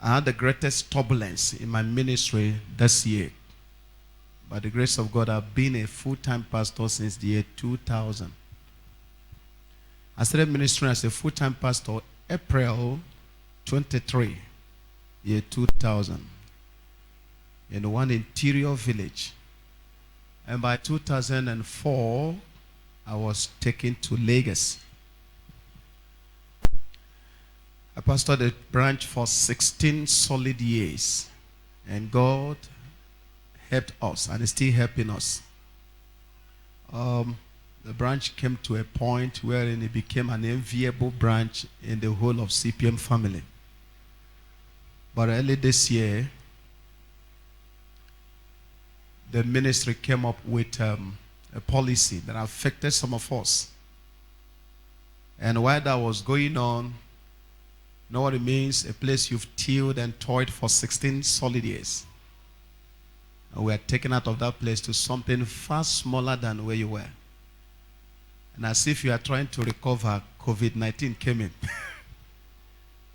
I had the greatest turbulence in my ministry this year. By the grace of God, I've been a full-time pastor since the year 2000. I started ministering as a full-time pastor April 23, year 2000, in one interior village. And by 2004, I was taken to Lagos. I pastored a branch for 16 solid years. And God helped us, and is still helping us. The branch came to a point wherein it became an enviable branch in the whole of CPM family. But early this year, the ministry came up with a policy that affected some of us. And while that was going on, you know what it means? A place you've tilled and toiled for 16 solid years. And we are taken out of that place to something far smaller than where you were. And as if you are trying to recover, COVID-19 came in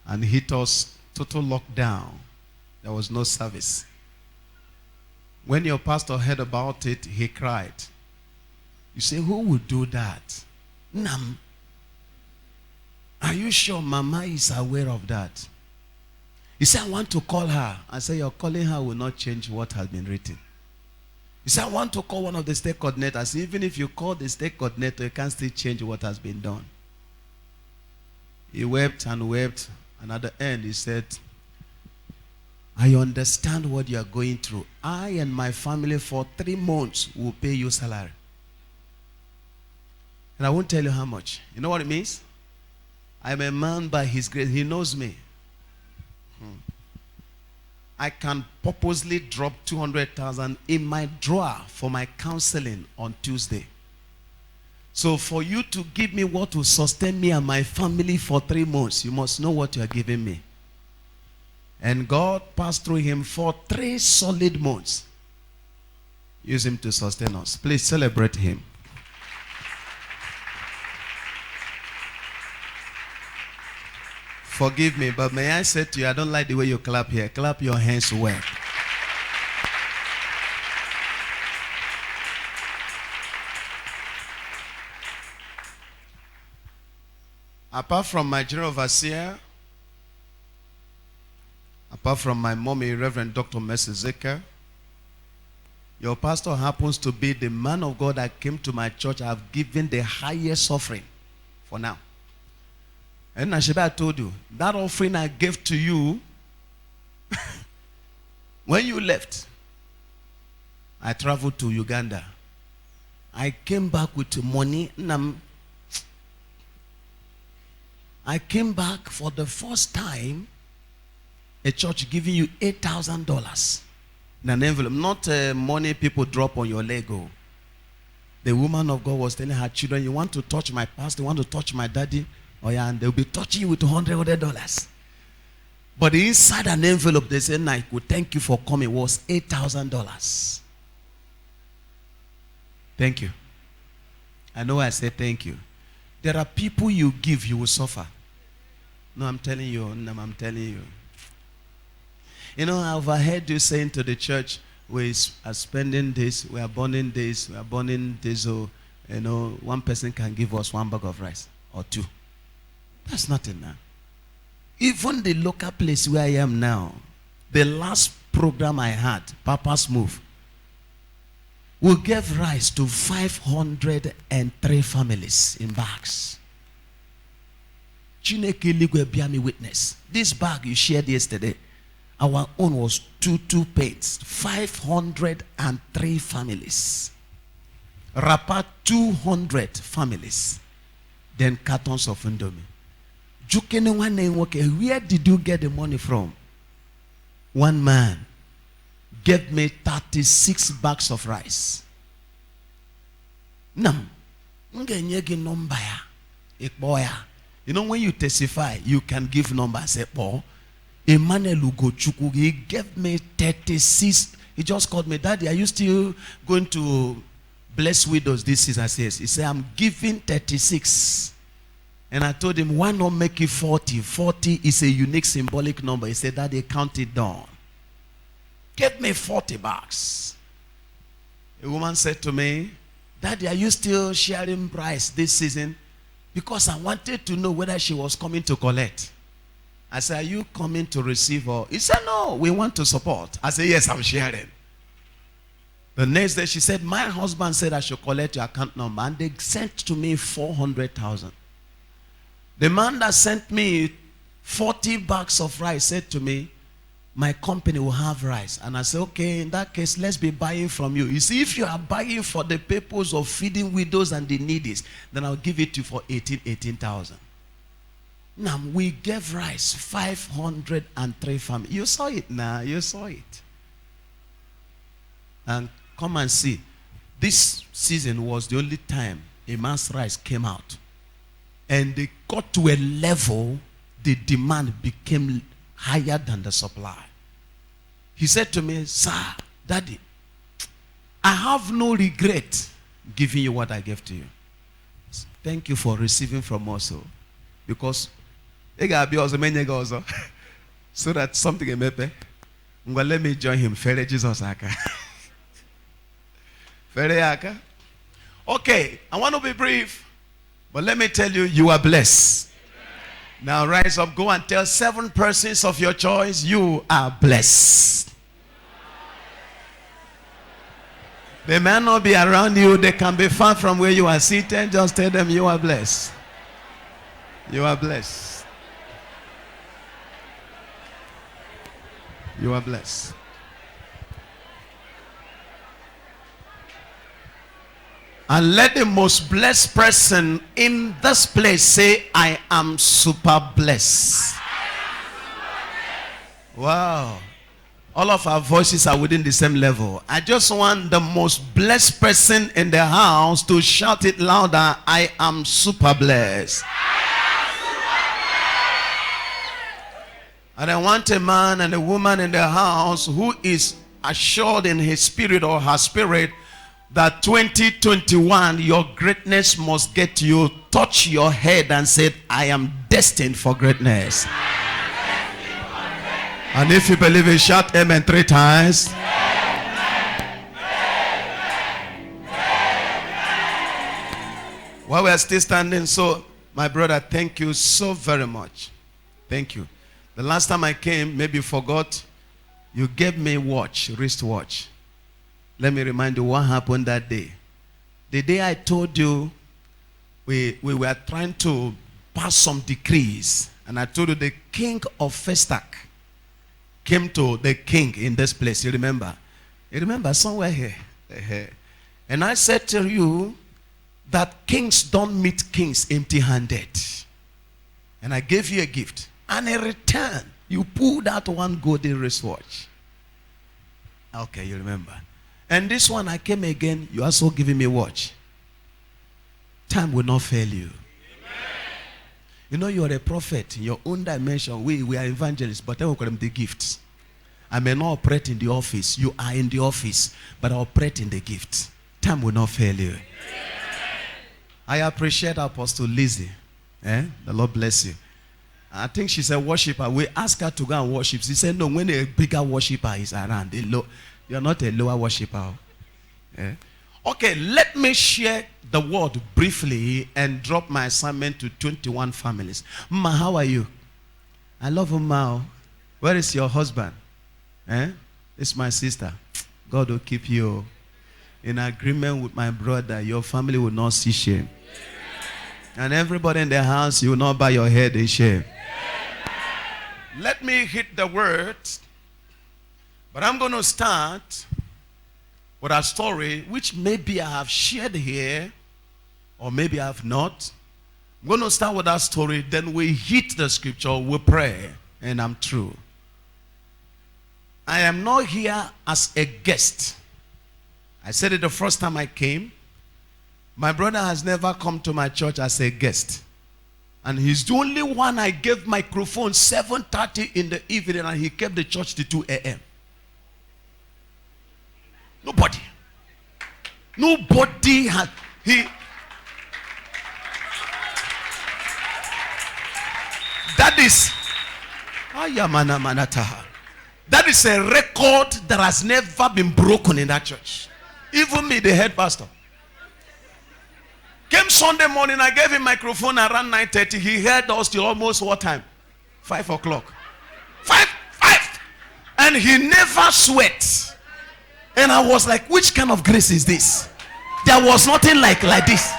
and hit us, total lockdown. There was no service. When your pastor heard about it, he cried. You say, who would do that? Nam. Are you sure Mama is aware of that? He said, I want to call her. I said, your calling her will not change what has been written. He said, I want to call one of the state coordinators. Even if you call the state coordinator, you can't still change what has been done. He wept and wept. And at the end, he said, I understand what you are going through. I and my family for 3 months will pay you salary. And I won't tell you how much. You know what it means? I'm a man by his grace. He knows me. I can purposely drop 200,000 in my drawer for my counseling on Tuesday. So for you to give me what will sustain me and my family for 3 months, you must know what you are giving me. And God passed through him for 3 solid months. Use him to sustain us. Please celebrate him. Forgive me, but may I say to you, I don't like the way you clap here. Clap your hands well. Apart from my general overseer, apart from my mommy, Reverend Dr. Mercy Zeka, your pastor happens to be the man of God that came to my church. I've given the highest offering for now. And Nashiba told you, that offering I gave to you, when you left, I traveled to Uganda. I came back with money. I came back for the first time, a church giving you $8,000 in an envelope. Not money people drop on your Lego. The woman of God was telling her children, you want to touch my pastor, you want to touch my daddy? Oh yeah, and they'll be touching you with $100. But inside an envelope, they said, I could thank you for coming, was $8,000. Thank you. I know I said thank you. There are people you give, you will suffer. No, I'm telling you. No, I'm telling you. You know, I've heard you saying to the church, we are spending this, we are burning this, we are burning this. So, you know, one person can give us 1 bag of rice or 2. That's nothing now. Even the local place where I am now, the last program I had, Papa's Move, we gave rice to 503 families in bags. Chineke Ligwe bear me witness. This bag you shared yesterday, our own was 2 paints, 503 families. Rapa 200 families. Then cartons of Indomie. Where did you get the money from? One man gave me 36 bags of rice. You know, when you testify, you can give numbers. Emmanuel Ugochukwu, he gave me 36. He just called me, Daddy, are you still going to bless widows this season? He said, I'm giving 36. And I told him, why not make it 40? 40 is a unique symbolic number. He said, Daddy, count it down. Get me 40 bucks. A woman said to me, Daddy, are you still sharing price this season? Because I wanted to know whether she was coming to collect. I said, are you coming to receive or? He said, no, we want to support. I said, yes, I'm sharing. The next day she said, my husband said I should collect your account number. And they sent to me 400,000. The man that sent me 40 bags of rice said to me, my company will have rice. And I said, okay, in that case, let's be buying from you. You see, if you are buying for the purpose of feeding widows and the needy, then I'll give it to you for 18,000. Now, we gave rice, 503 families. You saw it now, you saw it. And come and see. This season was the only time a man's rice came out. And they got to a level, the demand became higher than the supply. He said to me, sir, Daddy, I have no regret giving you what I gave to you. Thank you for receiving from us. Because so that something may be. Well, let me join him. Fere Jesus aka. Fere aka. Okay, I want to be brief. But let me tell you, you are blessed. Amen. Now rise up, go and tell 7 persons of your choice, you are blessed. They may not be around you, they can be far from where you are seated. Just tell them you are blessed. You are blessed. You are blessed. And let the most blessed person in this place say, I am super blessed. Wow. All of our voices are within the same level. I just want the most blessed person in the house to shout it louder. I am super blessed. And I want a man and a woman in the house who is assured in his spirit or her spirit that 2021, your greatness must get you. Touch your head and say, I am destined for greatness. And if you believe it, shout amen 3 times. While we are still standing, so my brother, thank you so very much. Thank you. The last time I came, maybe you forgot, you gave me watch, wristwatch. Let me remind you what happened that day. The day I told you we were trying to pass some decrees. And I told you the king of Festac came to the king in this place. You remember? You remember somewhere here. And I said to you that kings don't meet kings empty-handed. And I gave you a gift. And in return, you pulled out one golden wristwatch. Okay, you remember. And this one, I came again, you also giving me watch. Time will not fail you. Amen. You know, you are a prophet in your own dimension. We are evangelists, but I will call them the gifts. I may not operate in the office. You are in the office, but I operate in the gifts. Time will not fail you. Amen. I appreciate Apostle Lizzie. The Lord bless you. I think she's a worshiper. We asked her to go and worship. She said, no, when a bigger worshiper is around, you're not a lower worshiper. Yeah? Okay, let me share the word briefly and drop my assignment to 21 families. Ma, how are you? I love you, Ma. Where is your husband? It's my sister. God will keep you in agreement with my brother. Your family will not see shame. And everybody in the house, you will not bow your head in shame. Let me hit the word. But I'm going to start with a story which maybe I have shared here, or maybe I have not. I'm going to start with that story, then we hit the scripture, we pray, and I'm through. I am not here as a guest. I said it the first time I came. My brother has never come to my church as a guest. And he's the only one I gave microphone 7:30 in the evening, and he kept the church to 2 a.m. Nobody. Nobody had. That is a record that has never been broken in that church. Even me, the head pastor. Came Sunday morning, I gave him microphone around 9:30. He heard us till almost what time? 5 o'clock. 5. And he never sweat. And I was like, which kind of grace is this? There was nothing like this.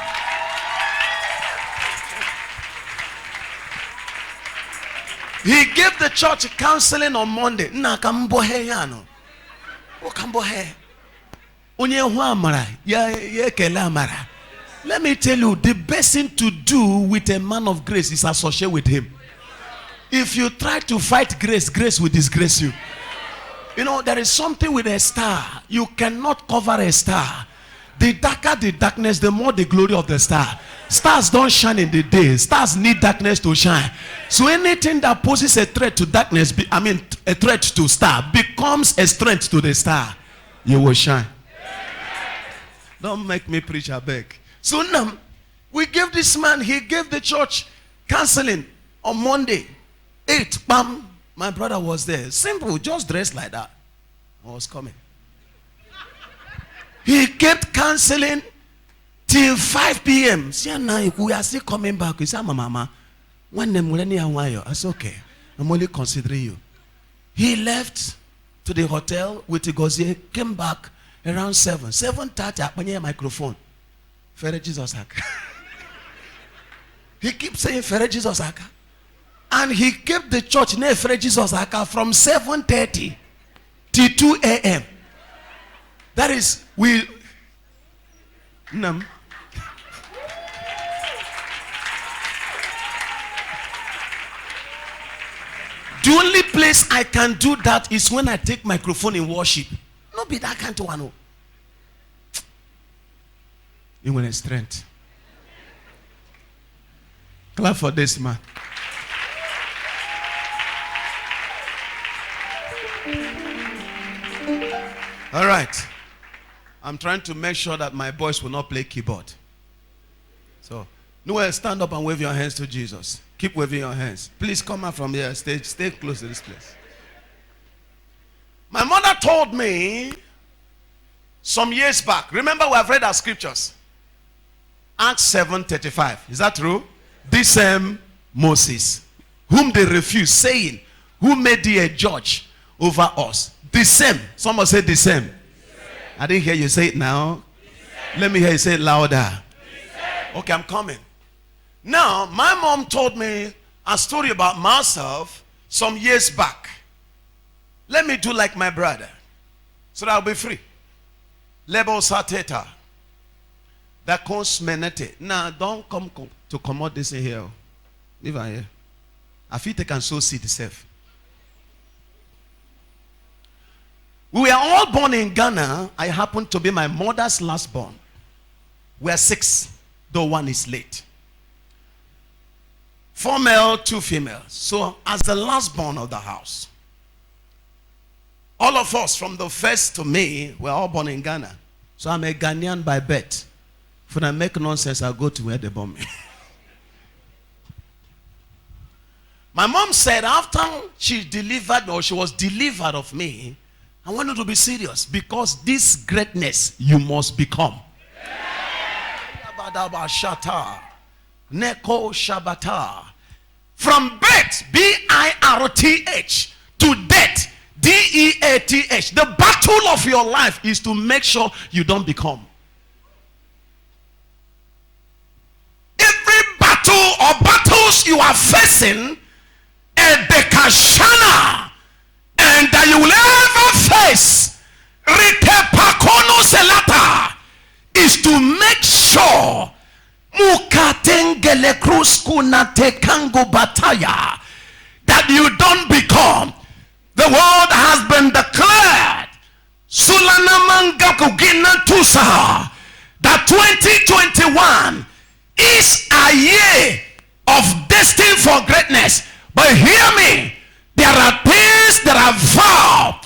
He gave the church counseling on Monday. Let me tell you, the best thing to do with a man of grace is associate with him. If you try to fight grace, grace will disgrace you. You know, there is something with a star. You cannot cover a star. The darker the darkness, the more the glory of the star. Stars don't shine in the day. Stars need darkness to shine. So anything that poses a threat to darkness, a threat to star, becomes a strength to the star. You will shine. Don't make me preach, I beg. So now, we gave this man, he gave the church counseling on Monday. 8, bam. My brother was there. Simple, just dressed like that. I was coming. He kept counseling till 5 p.m. See, now we are still coming back. He said, Mama, when the millennium wire, I said, okay, I'm only considering you. He left to the hotel with the Gozier, came back around 7. 7:30, I put a microphone. Fere Jesus Aka. He keeps saying Fere Jesus Aka. And he kept the church near Fere Jesus Aka from 7:30 till 2 a.m. That is, the only place I can do that is when I take microphone in worship. Not be that kind of one. You want a strength. Clap for this man. All right. I'm trying to make sure that my boys will not play keyboard. So, Noel, stand up and wave your hands to Jesus. Keep waving your hands. Please come out from here. Stay close to this place. My mother told me some years back. Remember, we have read our scriptures. Acts 7:35. Is that true? This same Moses, whom they refused, saying, who made thee a judge over us? The same. Someone say the same. I didn't hear you say it now. Let me hear you say it louder. Okay, I'm coming. Now, my mom told me a story about myself some years back. Let me do like my brother, so that I'll be free. Lebo sateta. That comes menete. Now, don't come to commode this in here. Leave her here. I feel they can so see the self. We were all born in Ghana. I happen to be my mother's last born. We are 6, though one is late. 4 male, 2 female. So as the last born of the house, all of us from the first to me, we're all born in Ghana. So I'm a Ghanaian by birth. When I make nonsense, I go to where they born me. My mom said after she delivered, or she was delivered of me, I wanted to be serious, because this greatness you must become. Neko Shabata. From birth, B-I-R-T-H, to death, D-E-A-T-H. The battle of your life is to make sure you don't become. Every battle or battles you are facing, a dekashana, and that you will ever face, is to make sure that you don't become. The word has been declared that 2021 is a year of destined for greatness. But hear me, there are things that are vowed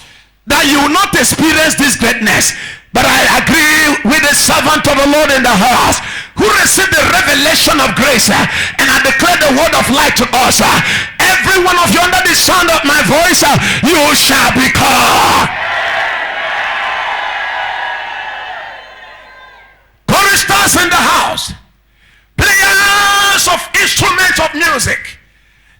that you will not experience this greatness. But I agree with the servant of the Lord in the house who received the revelation of grace, and I declare the word of life to us. Every one of you under the sound of my voice, you shall be called. Choristers in the house, players of instruments of music,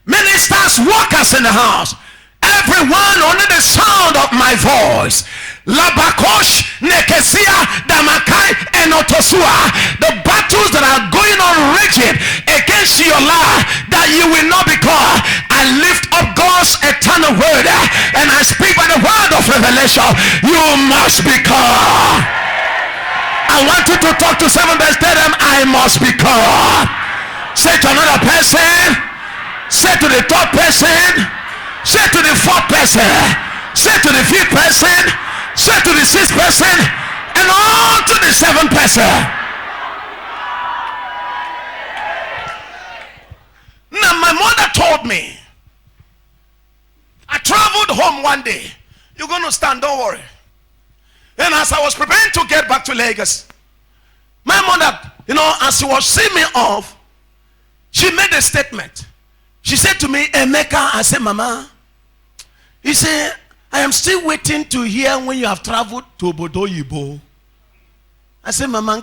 ministers, workers in the house, everyone under the sound of my voice. Labakosh, Nekesia, Damakai, and Otosua. The battles that are going on raging against your life, that you will not be caught. I lift up God's eternal word, and I speak by the word of revelation. You must be caught. I want you to talk to seven best. Tell them, I must be caught. Say to another person. Say to the third person. Say to the fourth person. Say to the fifth person. Say to the sixth person. And on to the seventh person. Now my mother told me, I traveled home one day. You're going to stand, don't worry. And as I was preparing to get back to Lagos, my mother, as she was seeing me off, she made a statement. She said to me, Emeka, I said, Mama, he said, I am still waiting to hear when you have traveled to Obodo Yibo. I said, Mama,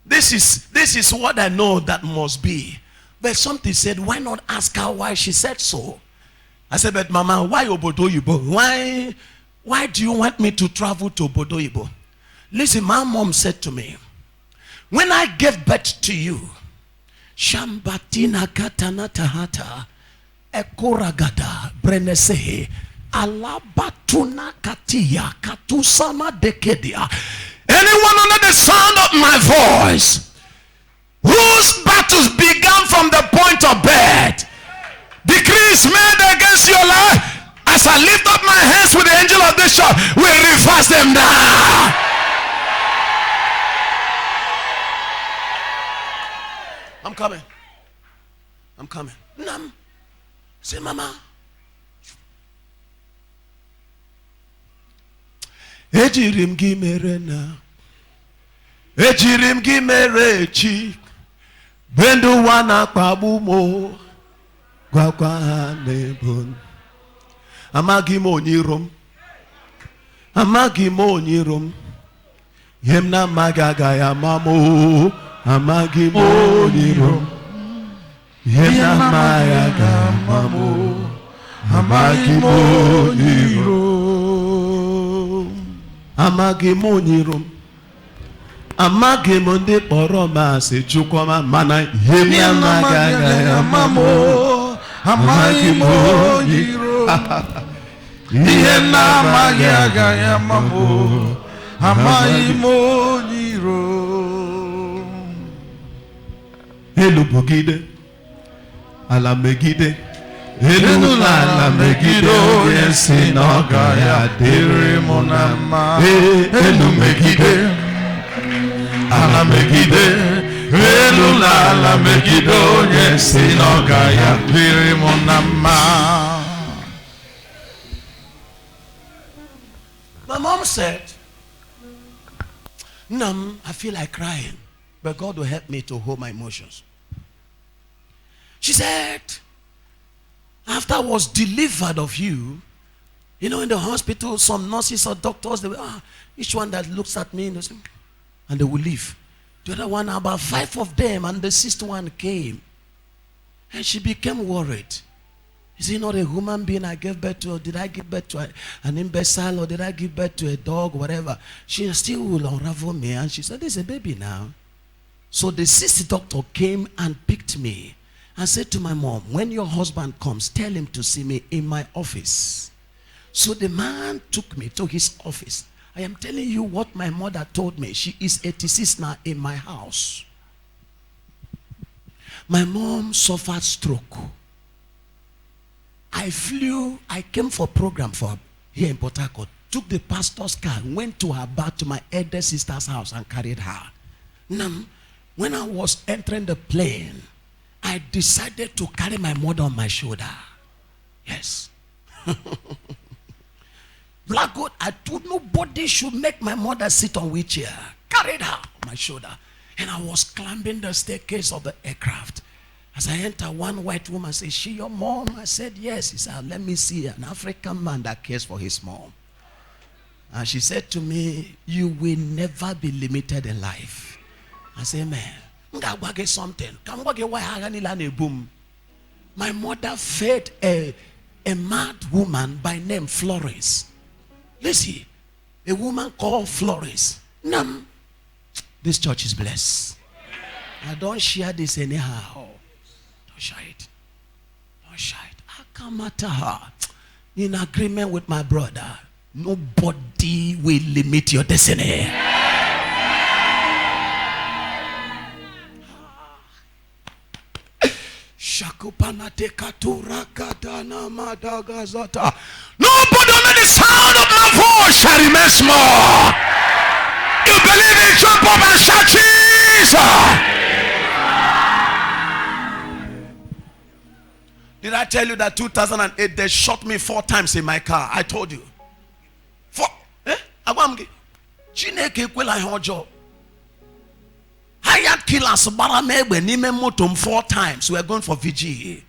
this is what I know that must be. But something said, why not ask her why she said so? I said, but Mama, why Obodo Yibo? Why do you want me to travel to Obodo Yibo? Listen, my mom said to me, when I gave birth to you, Shambatina katanatahata ekoragada brenesehe alabatuna katia katusama dekedia. Anyone under the sound of my voice whose battles began from the point of birth, decrees made against your life, as I lift up my hands with the angel of this shop, we reverse them now. I'm coming. I'm coming. Nam. Say, Mama. Ejirim gimerena. Ejirim gimerechi. Bendu wana kwabumo. Gwakwa nebon. Amagimo nirom. Amagimo nirom. Yemna magagaya mamo. Amagimo nirom. Yemna magagaya mamo. Amagimo nirom. Amagimo nirom. Amagimo de poroma se chukoma mana. Yemna magagaya mamo. Amagimo nirom. Yemna magagaya mamo. Amagimo nirom. Hello Bogide, ala megide, hello la megido, yes in Ogaya, dere monama. Hello megide, ala megide, hello la megido, yes in Ogaya, dere monama. My mom said, Nam, I feel like crying, but God will help me to hold my emotions. She said, after I was delivered of you, in the hospital, some nurses or doctors, they will, each one that looks at me, and they will leave. The other one, about 5 of them, and the sixth one came. And she became worried. Is he not a human being I gave birth to? Or did I give birth to an imbecile? Or did I give birth to a dog? Whatever. She still will unravel me. And she said, there's a baby now. So the sixth doctor came and picked me. I said to my mom, when your husband comes, tell him to see me in my office. So the man took me to his office. I am telling you what my mother told me. She is 86 now in my house. My mom suffered stroke. I came for a program here in Port Harcourt, took the pastor's car, went to her back to my elder sister's house and carried her. Now, when I was entering the plane, I decided to carry my mother on my shoulder. Yes. Black God, I told nobody should make my mother sit on wheelchair. carried her on my shoulder. And I was climbing the staircase of the aircraft. As I entered, one white woman said, "Is she your mom?" I said, "Yes." He said, "Let me see an African man that cares for his mom." And she said to me, "You will never be limited in life." I said, "Man, I'm going to get something. My mother fed a mad woman by name Florence. Listen, a woman called Florence. Nam, this church is blessed. I don't share this anyhow. Don't share it. Don't share it. I come at her in agreement with my brother. Nobody will limit your destiny. Nobody under the sound of my voice shall remain small. You believe in, jump up and shout Jesus. Did I tell you that 2008 they shot me 4 times in my car? I told you. 4. Chineke kwela ihe ọjọọ. Hired killers bara megbe n'ime moto m 4 times. We are going for VG.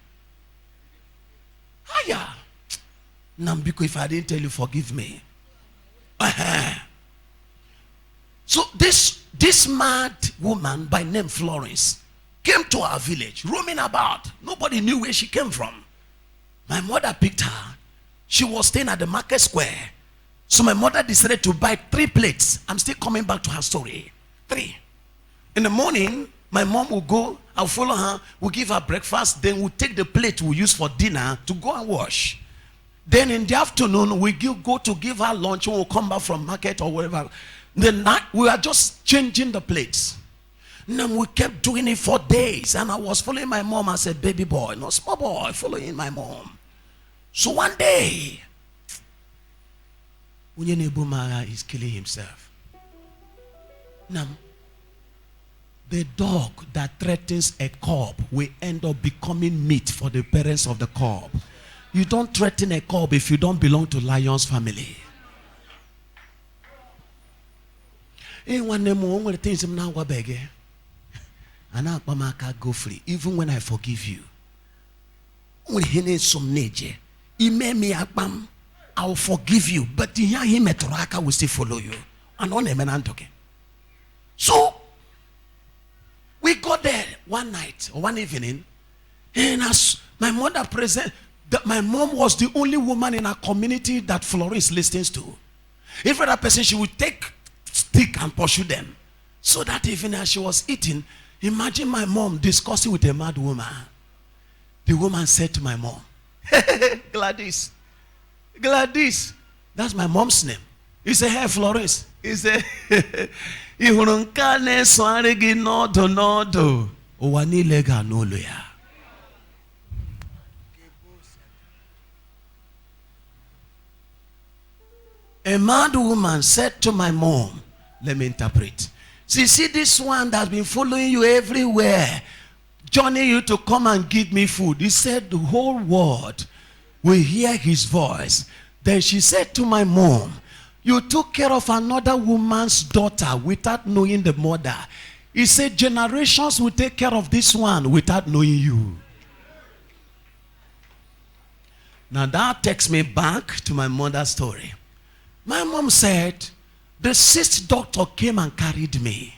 Hiya. Nambiko, if I didn't tell you, forgive me. So this mad woman by name Florence came to our village, roaming about. Nobody knew where she came from. My mother picked her. She was staying at the market square. So my mother decided to buy 3 plates. I'm still coming back to her story. 3. In the morning, my mom will go, I'll follow her, we'll give her breakfast, then we'll take the plate we'll use for dinner to go and wash. Then in the afternoon, we go to give her lunch when we'll come back from market or wherever. Then night, we are just changing the plates. And we kept doing it for days. And I was following my mom as a baby boy, not small boy, following my mom. So one day, Unyenebumaga is killing himself. Now, the dog that threatens a cub will end up becoming meat for the parents of the cub. You don't threaten a cub if you don't belong to lion's family. One of the things I'm now begging, and I go free, even when I forgive you. When he needs some nature, he made me akbam. I'll forgive you, but him etoraka will still follow you. And on a talking. So we got there one night or one evening, and as my mother present, my mom was the only woman in our community that Florence listens to. Every other person, she would take stick and pursue them. So that evening as she was eating, imagine my mom discussing with a mad woman. The woman said to my mom, Gladys, that's my mom's name. He said, "Hey, Florence." He said, "Ihurunkane swarigi nodo. Owani lega noluya." A mad woman said to my mom, let me interpret. See this one that's been following you everywhere, joining you to come and give me food. He said the whole world will hear his voice. Then she said to my mom, "You took care of another woman's daughter without knowing the mother." He said generations will take care of this one without knowing you. Now that takes me back to my mother's story. My mom said, the 6th doctor came and carried me.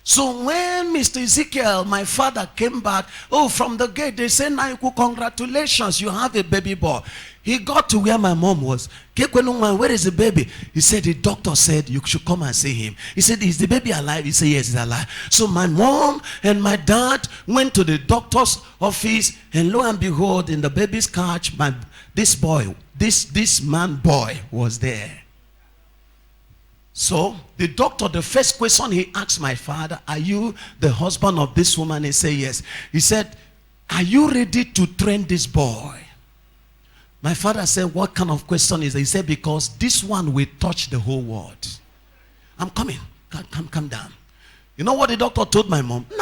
So when Mr. Ezekiel, my father, came back, from the gate, they said, "Naiku, congratulations, you have a baby boy." He got to where my mom was. "Where is the baby?" He said, "The doctor said you should come and see him." He said, "Is the baby alive?" He said, "Yes, he's alive." So my mom and my dad went to the doctor's office, and lo and behold, in the baby's couch, this man boy was there. So the doctor, the first question he asked my father, "Are you the husband of this woman?" He said, "Yes." He said, "Are you ready to train this boy?" My father said, "What kind of question is that?" He said, "Because this one will touch the whole world." "I'm coming. Come down." You know what the doctor told my mom? The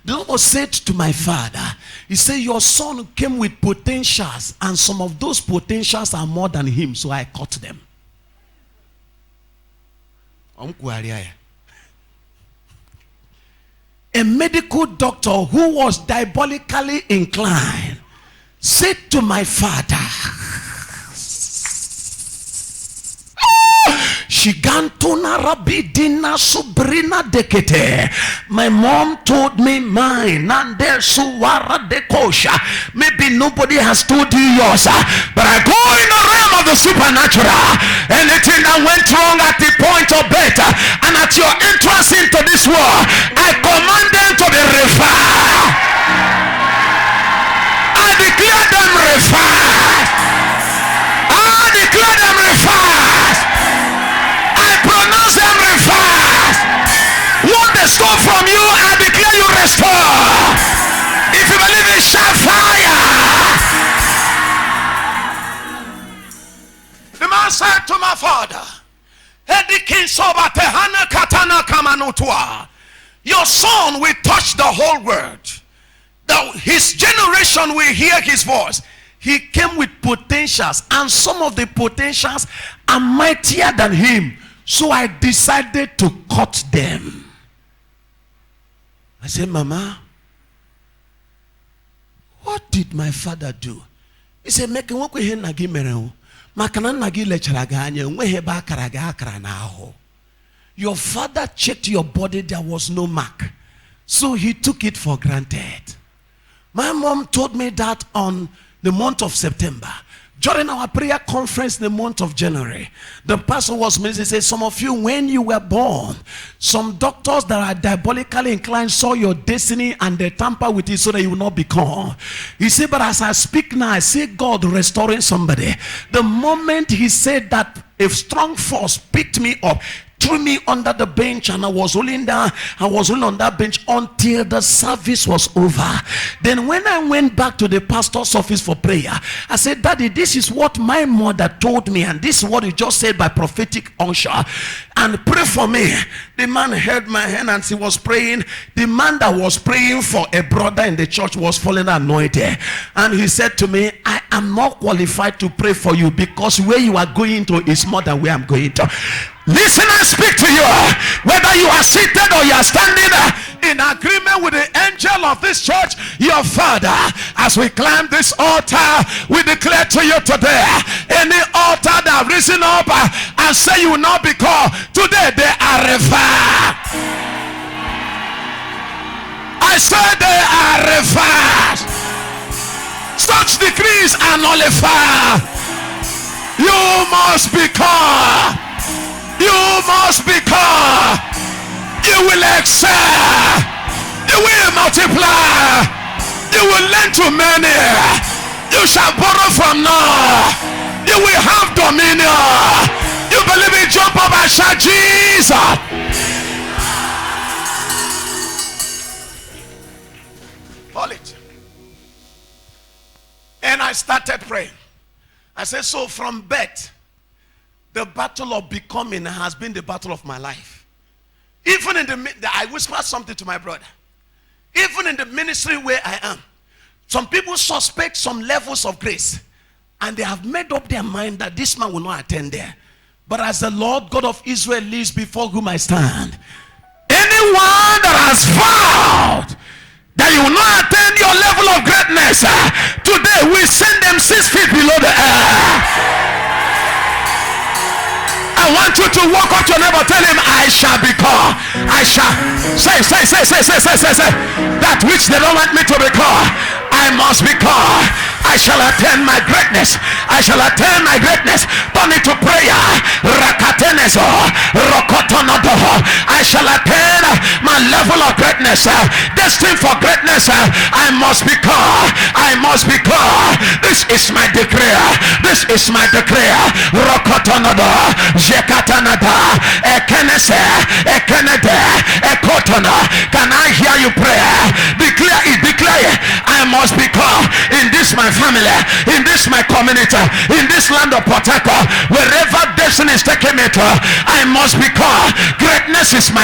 doctor said to my father, he said, "Your son came with potentials, and some of those potentials are more than him, so I cut them." a medical doctor who was diabolically inclined said to my father, Shigantuna rabidina subrina dekete. My mom told me mine, Nande suwara dekosha. Maybe nobody has told you yours, but I go in the realm of the supernatural. Anything that went wrong at the point of birth and at your entrance into this world, I command them to be reversed. I declare them reversed. I declare them reversed. Pronounce them reverse. What they stole from you, I declare you restore. If you believe it, shout fire. The man said to my father, your son will touch the whole world. His generation will hear his voice. He came with potentials, and some of the potentials are mightier than him. So I decided to cut them. I said, Mama, what did my father do? He said, make a walk with him nagi mereo. Makana nagi lecharaganya, weheba karaga karanaho. Your father checked your body, there was no mark. So he took it for granted. My mom told me that on the month of September. During our prayer conference in the month of January, the pastor was ministering, said, some of you, when you were born, some doctors that are diabolically inclined saw your destiny and they tamper with it so that you will not become. He said, but as I speak now, I see God restoring somebody. The moment he said that, a strong force picked me up, threw me under the bench, and I was rolling down. I was rolling on that bench until the service was over. Then when I went back to the pastor's office for prayer, I said, Daddy, this is what my mother told me, and this is what you just said by prophetic unction, and pray for me. The man held my hand and he was praying. The man that was praying for a brother in the church was fallen anointed, and he said to me, I am not qualified to pray for you because where you are going to is more than where I'm going to. Listen, I speak to you, whether you are seated or you are standing in agreement with the angel of this church, your father. As we climb this altar, we declare to you today, any altar that have risen up and say you will not be called, today they are reversed. I said they are reversed. Such decrees are nullified. You must be called. You must become. You will excel. You will multiply. You will lend to many. You shall borrow from none. You will have dominion. You believe it? Jump up and shout Jesus. Call it. And I started praying. I said, so from birth, the battle of becoming has been the battle of my life. Even in I whispered something to my brother. Even in the ministry where I am, some people suspect some levels of grace, and they have made up their mind that this man will not attend there. But as the Lord God of Israel lives before whom I stand, anyone that has vowed that you will not attain your level of greatness, today we send them 6 feet below the air. I want you to walk up to your neighbor, tell him, I shall become. I shall. Say. That which they don't want me to become, I must become. I shall attain my greatness. I shall attain my greatness. Turn it to prayer. Rakatenezo. Rokotonodo. I shall attain my level of greatness. Destined for greatness. I must become. I must become. This is my decree. This is my decree. Rokotonodo. Jekatanada. Ekenese. Ekenede. Ekotona. Can I hear you pray? Declare it. Declare it. I must become in this my family, in this my community, in this land of Port Harcourt, wherever destiny is taking me to, I must become. Greatness is my